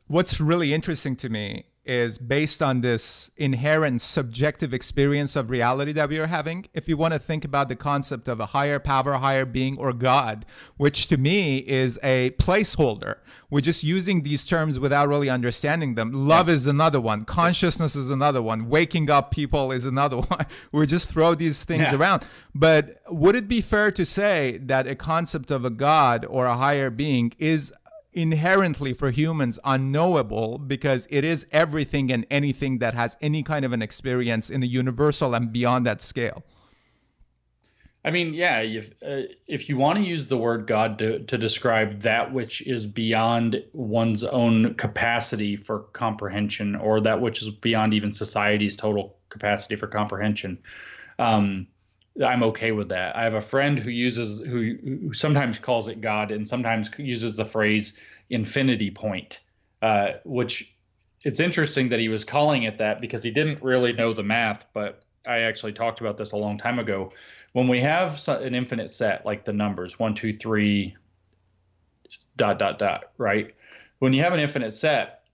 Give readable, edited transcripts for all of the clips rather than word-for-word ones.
What's really interesting to me is based on this inherent subjective experience of reality that we are having. If you want to think about the concept of a higher power, higher being, or God, which to me is a placeholder, we're just using these terms without really understanding them. Love is another one. Consciousness is another one. Waking up people is another one. We just throw these things around. But would it be fair to say that a concept of a God or a higher being is inherently for humans unknowable, because it is everything and anything that has any kind of an experience in the universal and beyond that scale? I mean, yeah, if you want to use the word God to describe that which is beyond one's own capacity for comprehension, or that which is beyond even society's total capacity for comprehension, I'm okay with that. I have a friend who sometimes calls it God and sometimes uses the phrase infinity point, which it's interesting that he was calling it that because he didn't really know the math, but I actually talked about this a long time ago. When we have an infinite set, like the numbers 1, 2, 3, ... right? When you have an infinite set,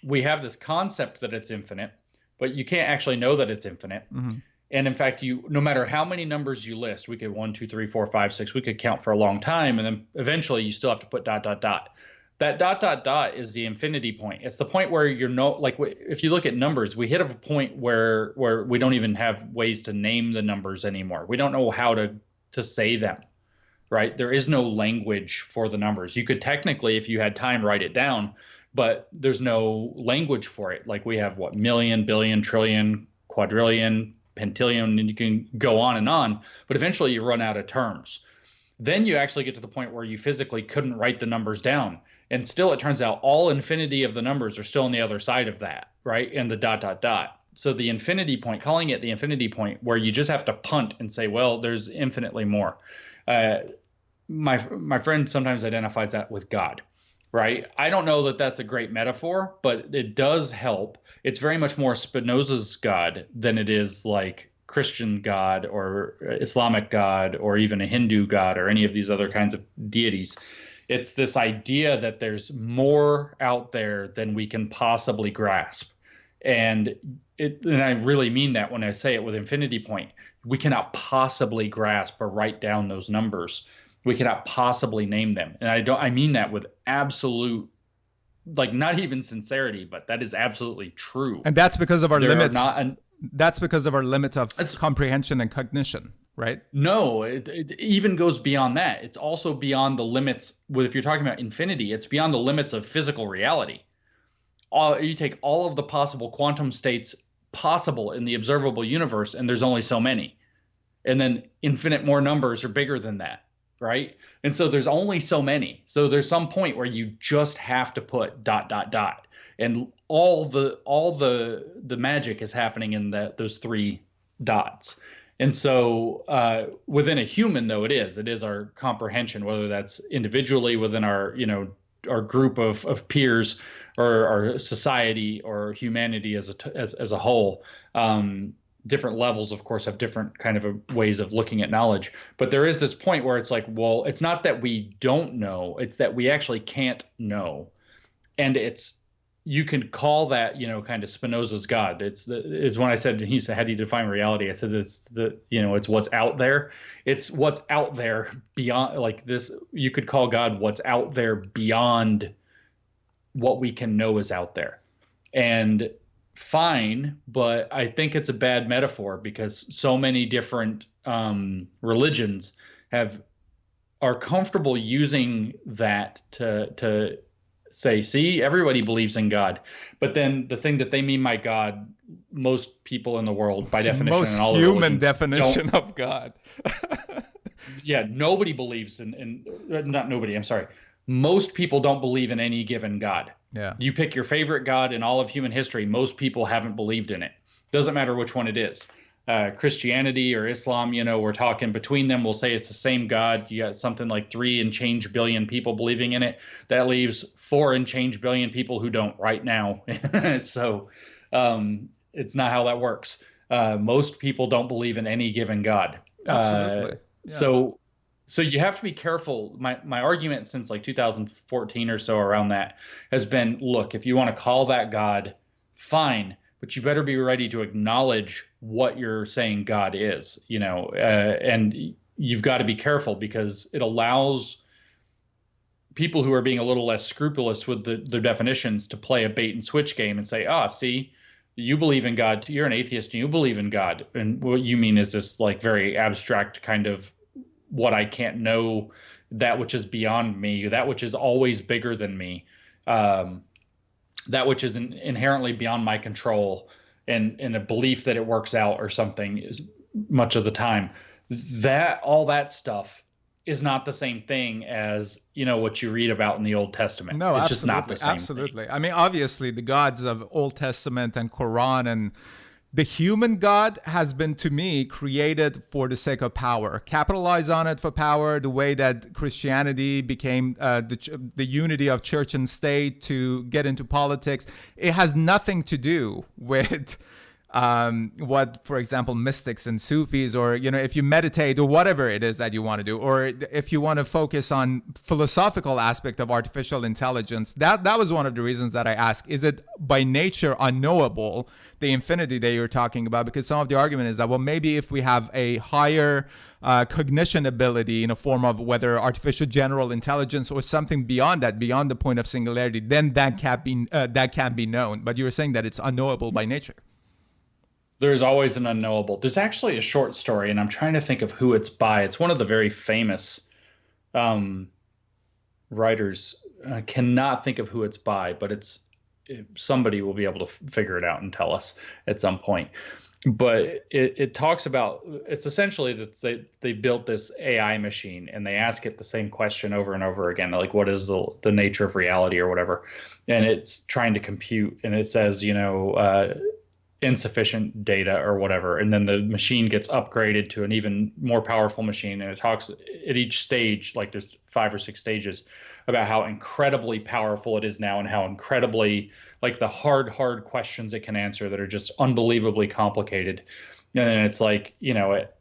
we have this concept that it's infinite, but you can't actually know that it's infinite. Mm-hmm. And in fact, no matter how many numbers you list, we could 1, 2, 3, 4, 5, 6, we could count for a long time. And then eventually you still have to put ... That ... is the infinity point. It's the point where if you look at numbers, we hit a point where we don't even have ways to name the numbers anymore. We don't know how to say them, right? There is no language for the numbers. You could technically, if you had time, write it down, but there's no language for it. Like we have million, billion, trillion, quadrillion, pentillion, and you can go on, but eventually you run out of terms. Then you actually get to the point where you physically couldn't write the numbers down. And still, it turns out all infinity of the numbers are still on the other side of that, right? And the ... So the infinity point, calling it the infinity point, where you just have to punt and say, well, there's infinitely more. My friend sometimes identifies that with God, right? I don't know that that's a great metaphor, but it does help. It's very much more Spinoza's God than it is like Christian God or Islamic God or even a Hindu God or any of these other kinds of deities. It's this idea that there's more out there than we can possibly grasp. And I really mean that when I say it with infinity point. We cannot possibly grasp or write down those numbers. We cannot possibly name them. And I mean that with absolute, like, not even sincerity, but that is absolutely true. And that's because of our limits. That's because of our limits of comprehension and cognition, right? No, it even goes beyond that. It's also beyond the limits. If you're talking about infinity, it's beyond the limits of physical reality. You take all of the possible quantum states possible in the observable universe, and there's only so many. And then infinite more numbers are bigger than that, right? And so there's only so many. So there's some point where you just have to put ... And all the magic is happening in those 3 dots. And so within a human, though, it is our comprehension, whether that's individually within our group of peers or our society or humanity as a whole. Different levels, of course, have different kind of ways of looking at knowledge. But there is this point where it's like, well, it's not that we don't know, it's that we actually can't know. And you can call that, kind of Spinoza's God. It's when I said, he said, how do you define reality? I said, it's what's out there. It's what's out there beyond, like this, you could call God what's out there beyond what we can know is out there. And fine, but I think it's a bad metaphor because so many different religions are comfortable using that to say, see, everybody believes in God. But then the thing that they mean by God, most people in the world, by definition, most and all human definition of God. Yeah, nobody believes in not nobody, I'm sorry. Most people don't believe in any given God. Yeah. You pick your favorite God in all of human history, most people haven't believed in it. Doesn't matter which one it is. Christianity or Islam, we're talking between them, we'll say it's the same God. You got something like 3 and change billion people believing in it. That leaves 4 and change billion people who don't right now. So it's not how that works. Most people don't believe in any given God. Absolutely. Yeah. So you have to be careful. My argument since like 2014 or so around that has been, look, if you want to call that God, fine, but you better be ready to acknowledge what you're saying God is, and you've got to be careful because it allows people who are being a little less scrupulous with their definitions to play a bait and switch game and say, see, you believe in God, you're an atheist and you believe in God. And what you mean is this like very abstract kind of what I can't know, that which is beyond me, that which is always bigger than me, that which is inherently beyond my control, and a belief that it works out or something is much of the time. That all that stuff is not the same thing as, what you read about in the Old Testament. No, it's absolutely, just not the same absolutely. thing. I mean, obviously, the gods of Old Testament and Quran and the human God has been, to me, created for the sake of power. Capitalize on it for power, the way that Christianity became the unity of church and state to get into politics. It has nothing to do with what, for example, mystics and Sufis, or, if you meditate or whatever it is that you want to do, or if you want to focus on philosophical aspect of artificial intelligence. That was one of the reasons that I asked, is it by nature unknowable, the infinity that you're talking about? Because some of the argument is that, well, maybe if we have a higher cognition ability in a form of whether artificial general intelligence or something beyond that, beyond the point of singularity, then that can be known. But you're saying that it's unknowable by nature. There's always an unknowable. There's actually a short story, and I'm trying to think of who it's by. It's one of the very famous writers. I cannot think of who it's by, but somebody will be able to figure it out and tell us at some point. But it talks about, it's essentially that they built this AI machine and they ask it the same question over and over again, like what is the nature of reality or whatever, and it's trying to compute, and it says, insufficient data or whatever, and then the machine gets upgraded to an even more powerful machine, and it talks at each stage, like there's 5 or 6 stages, about how incredibly powerful it is now and how incredibly, like, the hard questions it can answer that are just unbelievably complicated. And then it's like, it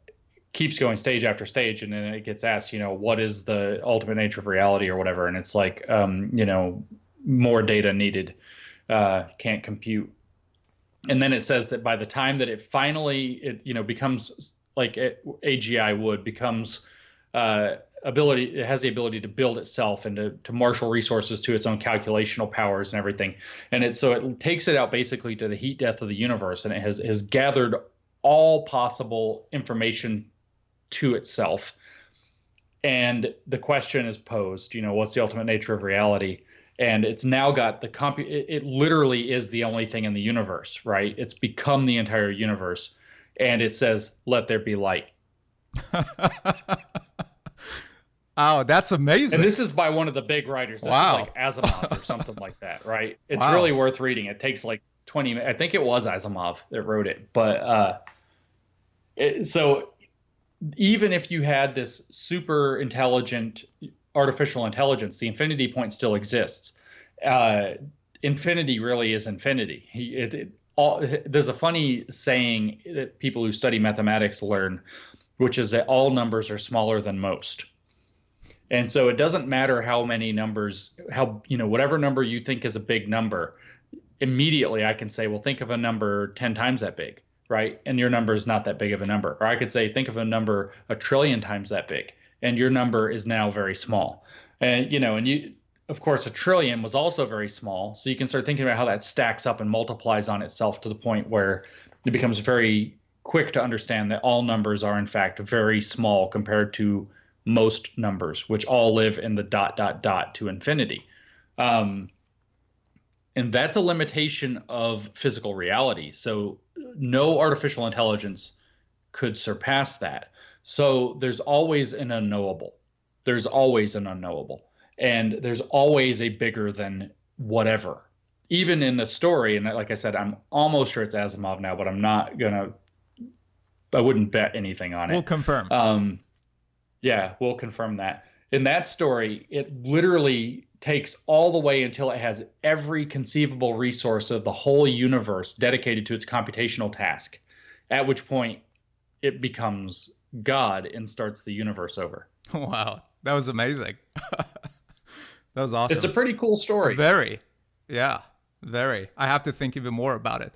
keeps going stage after stage, and then it gets asked, what is the ultimate nature of reality or whatever, and it's like, more data needed, can't compute. And then it says that by the time that it finally, becomes like AGI becomes it has the ability to build itself and to marshal resources to its own calculational powers and everything. And so it takes it out basically to the heat death of the universe, and it has gathered all possible information to itself. And the question is posed, what's the ultimate nature of reality? And it's now got it literally is the only thing in the universe, right? It's become the entire universe. And it says, let there be light. Oh, that's amazing. And this is by one of the big writers. This wow. is like Asimov or something like that, right? It's really worth reading. It takes like 20 minutes. I think it was Asimov that wrote it. But so even if you had this super intelligent artificial intelligence, the infinity point still exists. Infinity really is infinity. There's a funny saying that people who study mathematics learn, which is that all numbers are smaller than most. And so it doesn't matter how many numbers, whatever number you think is a big number, immediately I can say, well, think of a number 10 times that big, right? And your number is not that big of a number. Or I could say, think of a number 1 trillion times that big, and your number is now very small. And, of course, 1 trillion was also very small. So you can start thinking about how that stacks up and multiplies on itself to the point where it becomes very quick to understand that all numbers are, in fact, very small compared to most numbers, which all live in the ... to infinity. And that's a limitation of physical reality. So no artificial intelligence could surpass that. So there's always an unknowable. There's always an unknowable. And there's always a bigger than whatever. Even in the story, and like I said, I'm almost sure it's Asimov now, but I wouldn't bet anything on it. We'll confirm. Yeah, we'll confirm that. In that story, it literally takes all the way until it has every conceivable resource of the whole universe dedicated to its computational task, at which point it becomes God and starts the universe over. Wow, that was amazing. That was awesome. It's a pretty cool story. Very. Yeah, very. I have to think even more about it.